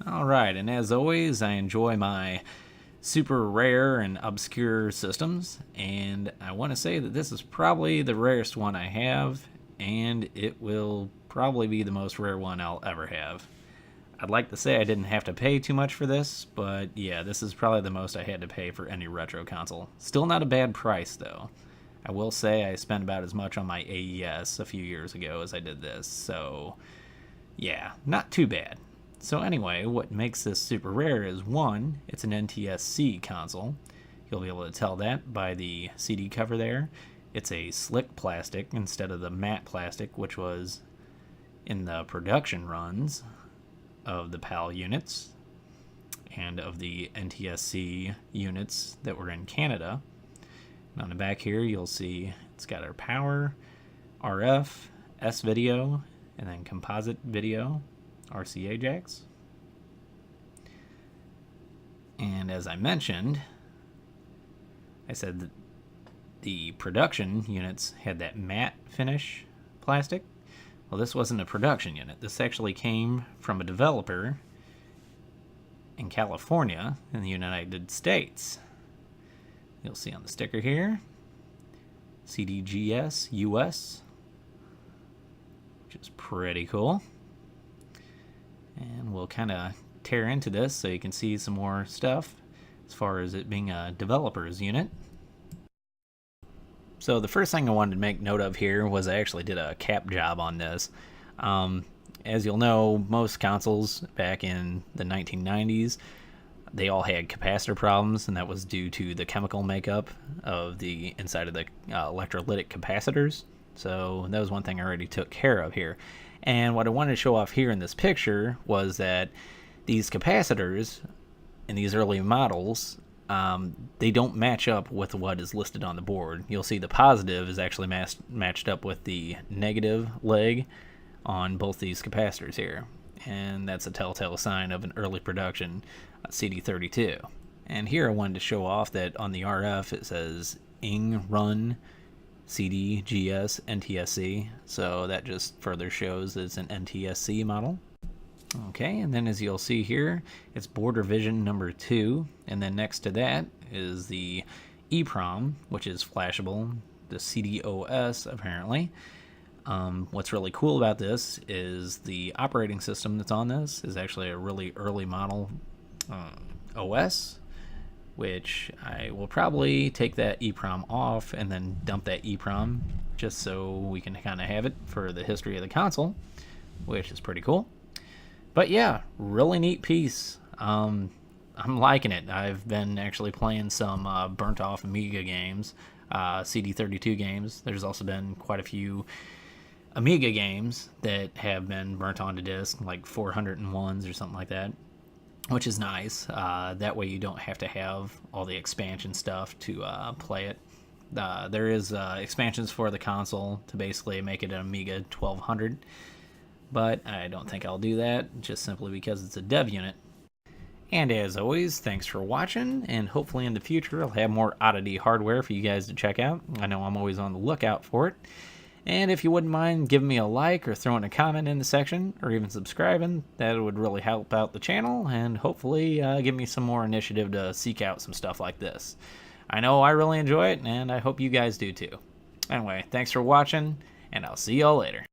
Alright, and as always, I enjoy my super rare and obscure systems, and I want to say that this is probably the rarest one I have, and it will probably be the most rare one I'll ever have. I'd like to say I didn't have to pay too much for this, but yeah, this is probably the most I had to pay for any retro console. Still not a bad price, though. I will say I spent about as much on my AES a few years ago as I did this, so yeah, not too bad. So anyway, what makes this super rare is, one, it's an NTSC console. You'll be able to tell that by the CD cover there. It's a slick plastic instead of the matte plastic, which was in the production runs of the PAL units and of the NTSC units that were in Canada. And on the back here, you'll see it's got our power, RF, S-video, and then composite video, RCA jacks. And as I mentioned, I said that the production units had that matte finish plastic. Well, this wasn't a production unit. This actually came from a developer in California in the United States. You'll see on the sticker here, CDGS US, which is pretty cool. And we'll kind of tear into this so you can see some more stuff as far as it being a developer's unit. So the first thing I wanted to make note of here was I actually did a cap job on this. As you'll know, most consoles back in the 1990s, they all had capacitor problems, and that was due to the chemical makeup of the inside of the electrolytic capacitors. So that was one thing I already took care of here. And what I wanted to show off here in this picture was that these capacitors in these early models, they don't match up with what is listed on the board. You'll see the positive is actually matched up with the negative leg on both these capacitors here. And that's a telltale sign of an early production CD32. And here I wanted to show off that on the RF it says ING run CDGS NTSC, so that just further shows that it's an NTSC model. Okay, and then as you'll see here, it's board revision number 2, and then next to that is the EEPROM, which is flashable, the CDOS apparently. What's really cool about this is the operating system that's on this is actually a really early model OS, which I will probably take that EEPROM off and then dump that EEPROM just so we can kind of have it for the history of the console, which is pretty cool. But yeah, really neat piece. I'm liking it. I've been actually playing some burnt off Amiga games, CD32 games. There's also been quite a few Amiga games that have been burnt onto disk, like 401s or something like that, which is nice. That way you don't have to have all the expansion stuff to play it. There is expansions for the console to basically make it an Amiga 1200, but I don't think I'll do that, just simply because it's a dev unit. And as always, thanks for watching, and hopefully in the future I'll have more oddity hardware for you guys to check out. I know I'm always on the lookout for it. And if you wouldn't mind giving me a like or throwing a comment in the section, or even subscribing, that would really help out the channel, and hopefully give me some more initiative to seek out some stuff like this. I know I really enjoy it, and I hope you guys do too. Anyway, thanks for watching, and I'll see y'all later.